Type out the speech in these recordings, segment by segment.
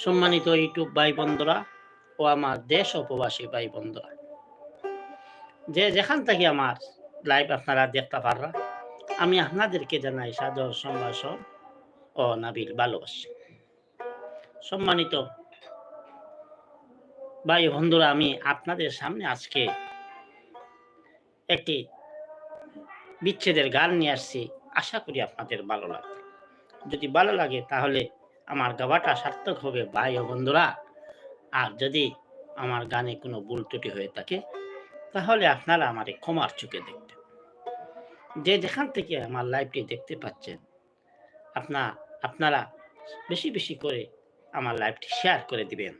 সম্মানিত ইউটিউব ভাই বন্ধুরা ও আমার দেশ ও প্রবাসী ভাই বন্ধুরা, যে যেখান থেকে আমার লাইভ আপনারা দেখতে পাররা, আমি আপনাদেরকে জানাই সাদর সম্ভাষণ ও নাবিল ভালোবাসা। সম্মানিত ভাই বন্ধুরা, আমি আপনাদের সামনে আজকে একটি বিচ্ছেদের গান নিয়ে আসছি। আশা করি আপনাদের ভালো লাগবে। যদি ভালো লাগে তাহলে আমার গাওয়াটা সার্থক হবে ভাই ও বন্ধুরা। আর যদি আমার গানে কোনো ভুল ত্রুটি হয়ে থাকে তাহলে আপনারা আমারে ক্ষমার চোখে দেখবেন। যে যেখান থেকে আমার লাইভটি দেখতে পাচ্ছেন, আপনারা বেশি বেশি করে আমার লাইভটি শেয়ার করে দিবেন।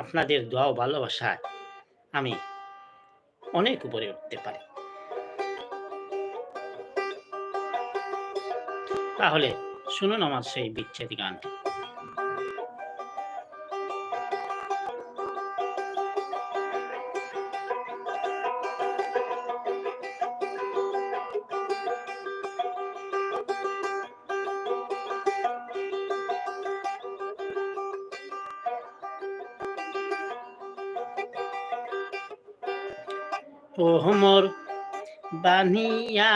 আপনাদের দোয়া ও ভালোবাসায় আমি অনেক উপরে উঠতে পারি। তাহলে শুনুন আমার সেই বিচ্ছেদ গানটি। ও মোর বানিয়া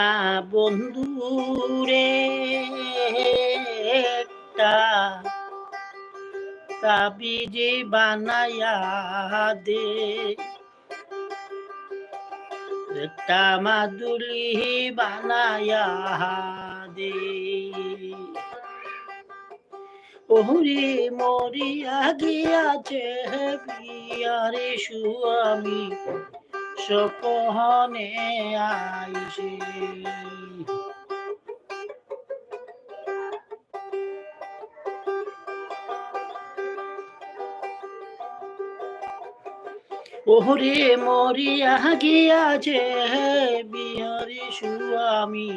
বন্ধুরে একটা তাবিজে বানায়া দে, একটা মাদুলি বানায়া দে। ওরে মরিয়া গিয়াছে বিয়ারে সুয়ামী সপনে আইসে। ওরে মরিয়া গিয়াছে বিহারি সুয়ামী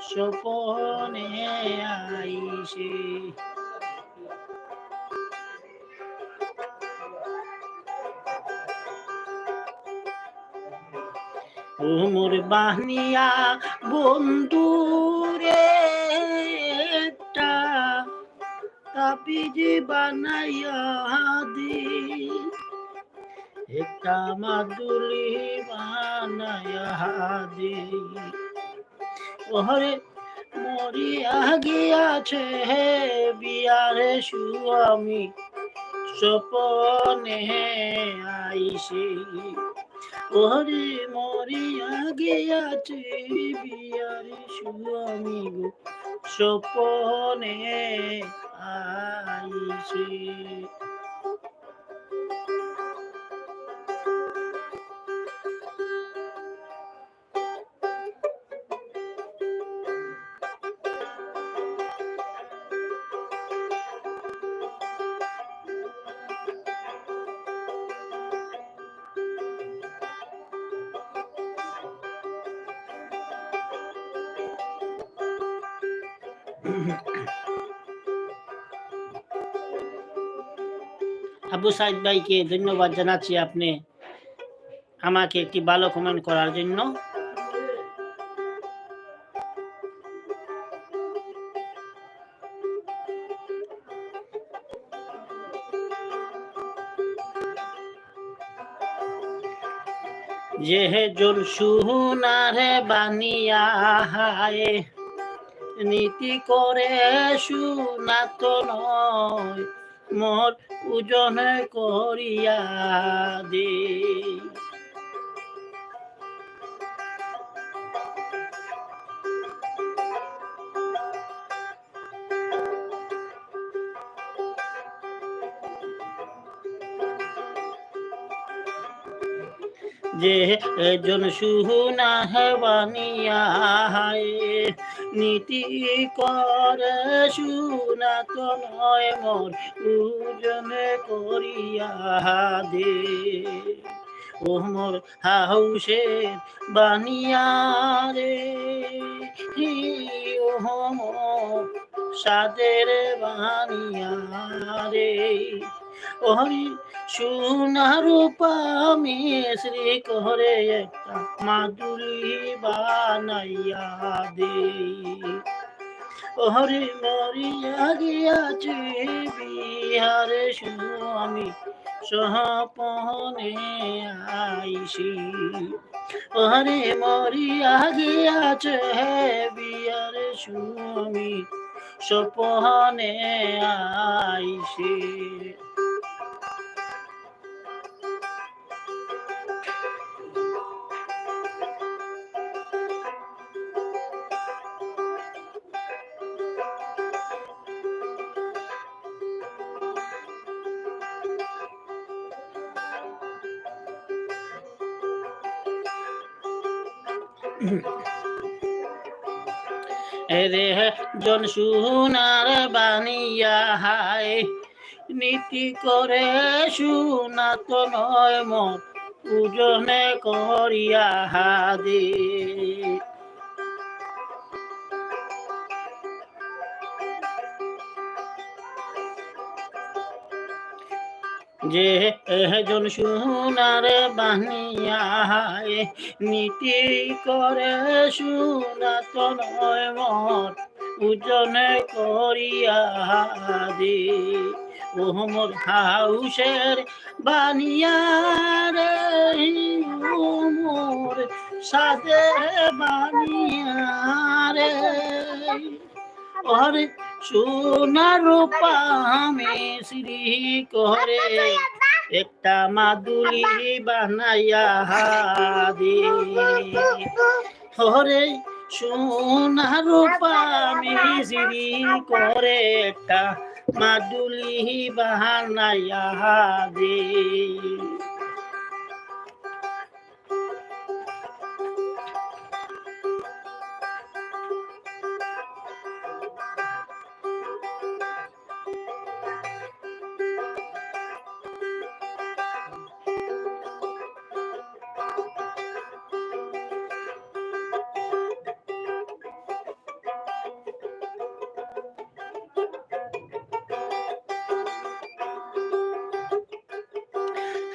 সপনে আইসে। ওমর বানিয়া বন্ধুরে একটা তাবিজ বানাইয়া দে, একটা মাদুলি বানাইয়া দে। ওরে মরিয়া গিয়াছে বিয়ারে সুয়ামী সপনে আইসে। ওরে মরিয়া গিয়াছে বিয়ারে সুয়ামী গো সপনে আইসে। আবু সাইদ ভাইকে ধন্যবাদ জানাচ্ছি আপনি আমাকে একটি ভালো কমেন্ট করার জন্য। যে জন সুনারে বানিয়া হায় নীতি করে সুনা তো নয়, মোর ওজনে করিয়া দে। যে জন সুনা বানিয়া নীতি করে সুনা তো নয়, মোর ওজনে করিয়া দে। ও মোর হাউসে বানিয়া রে, ও মোর সাদের বানিয়া রে। ওরে সোনা রূপা মিশ্রি করে একটা মাদুলি বানাইয়া দে। ওরে মরিয়া গিয়াছে বিহারে স্বামী সপনে আইসি। ওরে মরিয়া গিয়াছে বিহারে স্বামী সপনে আইসি। রে জন সোনার বানিয়া হায় নীতি করে সুনাত নয় মত পূজনে করিয়া হাদে। যে জন সোনার বানিয়া হায় নীতি করে সুনাত নয় মত পূজনে করিয়া দে। ও মোর হাউসের বানিয়া রে ও মোর সাদে বানিয়া রে। ওরে সোনার রূপা মিশ্রি করে একটা মাদুলি বানাইয়া দে। ওরে সোনার রূপা মিশ্রি করে একটা মাদুলি বানাইয়া দে।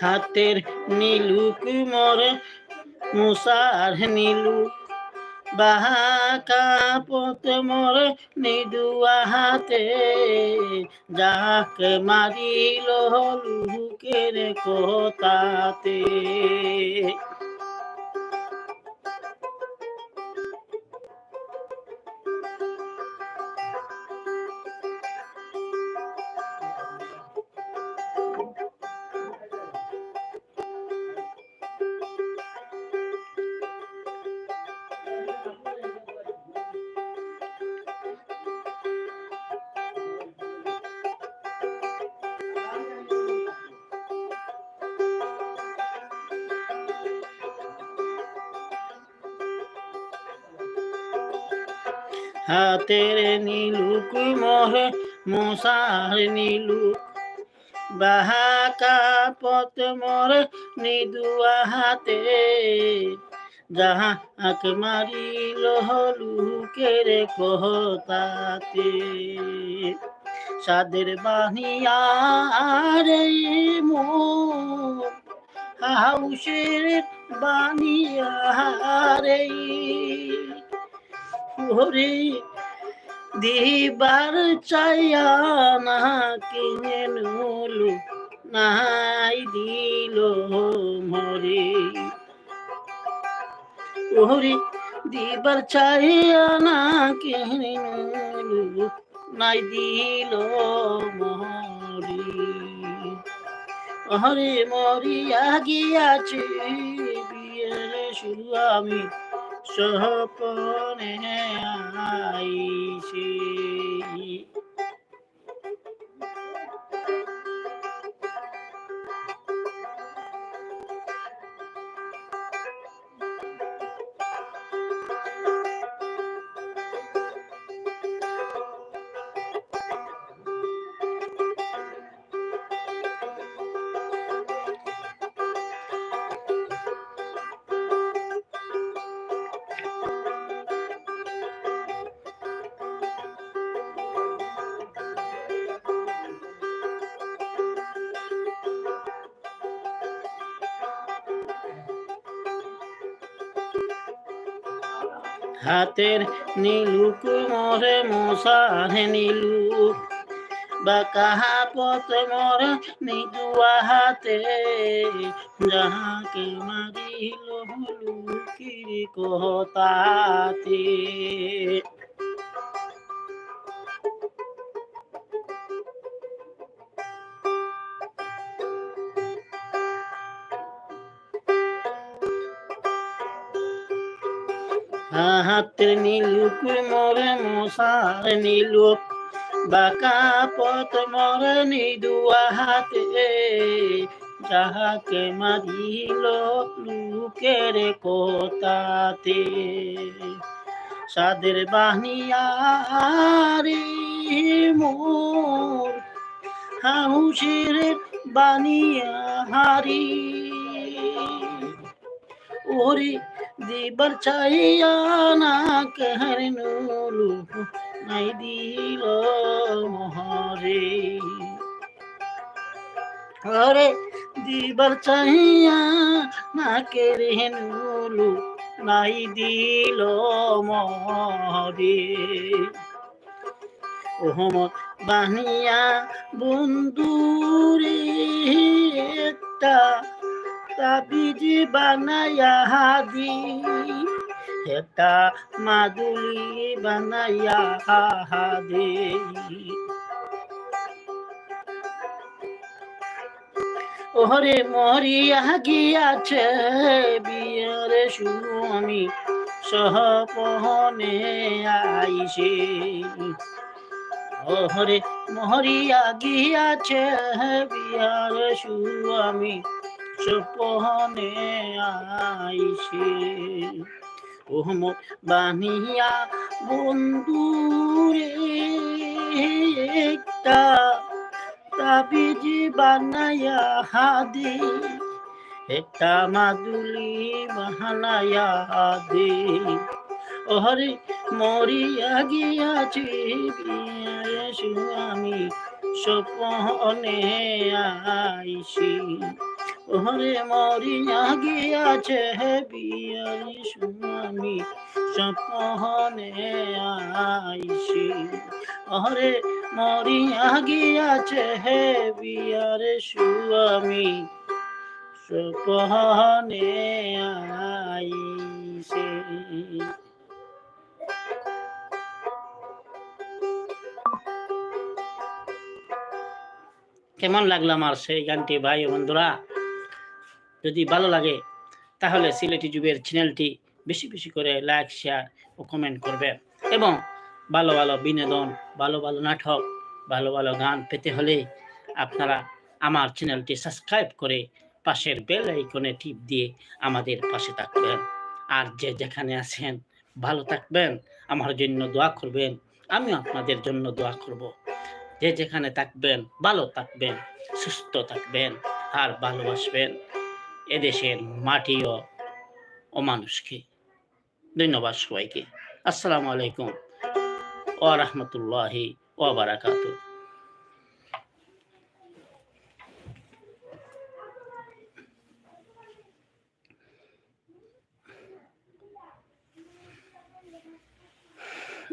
হাতের নীলুক মোর মুসার নীলুক বাহাকা পত মোর নিদুয়া হাতে যাক মারিল লুকের কথাতে। হাতের নীলুক মোর মশার নীলুক বাহাকা পথ মোর নিদুয়া হাতে যাহা আক মারিল লুকের কথাতে। সাদের বানিয়া রে মোর হাউসের বানিয়া রে। ওরে দিবার চাইয়া না কিনে নুলু নাই দিল মরে। ওরে দিবার চাইয়া না কিনে নুলু নাই দিল মরে। ওরে মরিয়া গিয়াছে বিয়ের স্বামী সপনে আইসি। হাতের নীলুক মোরে মশার নীলুক বাঁকা পথ মোর নিদুয়া হাতে, যাহাকে মারিল লুকির কথাতে। হাতের নীলুক মোরে মশার নীলুক, বাঁকা পথ মোরে নিদুয়া হাতে, যাহাকে মারিল লুকের কোতাতে। সাদের বানিয়ারি মোর হাউসের বানিয়াহারি, ওরে দিবার চাইয়া না কেহর নুলু নাই দিল মহরে। ওরে দিবার চাইয়া না কেরে নুলু নাই দিল মহরে। ওহমত বানিয়া বন্ধুরে একটা তাবিজ বানায়া দি, একটা মাদুলি বানায়া দে। ওরে মরিয়া গিয়াছে বিয়ার স্বামী সহপহনে আইসে। ওরে মরিয়া গিয়াছে বিয়ার স্বামী সপনে আইসে। ওহম বানিয়া বন্ধুরে একটা তাবিজ বানায়া দে, একটা মাদুলি বানায়া দে। ওরে মরিয়া গিয়াছে বিয়ার স্বামী সপনে আইসে। ওরে মরিয়া গিয়াছে বিয়ার স্বামী সপনে আইসে। ওরে মরিয়া গিয়াছে বিয়ার স্বামী সপনে আইসে। কেমন লাগলো আমার সেই গানটি ভাই বন্ধুরা? যদি ভালো লাগে তাহলে সিলেটি যুগের চ্যানেলটি বেশি বেশি করে লাইক, শেয়ার ও কমেন্ট করবেন। এবং ভালো ভালো বিনোদন, ভালো ভালো নাটক, ভালো ভালো গান পেতে হলে আপনারা আমার চ্যানেলটি সাবস্ক্রাইব করে পাশের বেল আইকনে টিপ দিয়ে আমাদের পাশে থাকবেন। আর যে যেখানে আছেন ভালো থাকবেন, আমার জন্য দোয়া করবেন, আমিও আপনাদের জন্য দোয়া করব। যে যেখানে থাকবেন ভালো থাকবেন, সুস্থ থাকবেন আর ভালোবাসবেন এদেশের মাটি ও মানুষকে। ধন্যবাদ সবাইকে। আসসালামু আলাইকুম ওয়া রাহমাতুল্লাহি ওয়া বারাকাতুহু।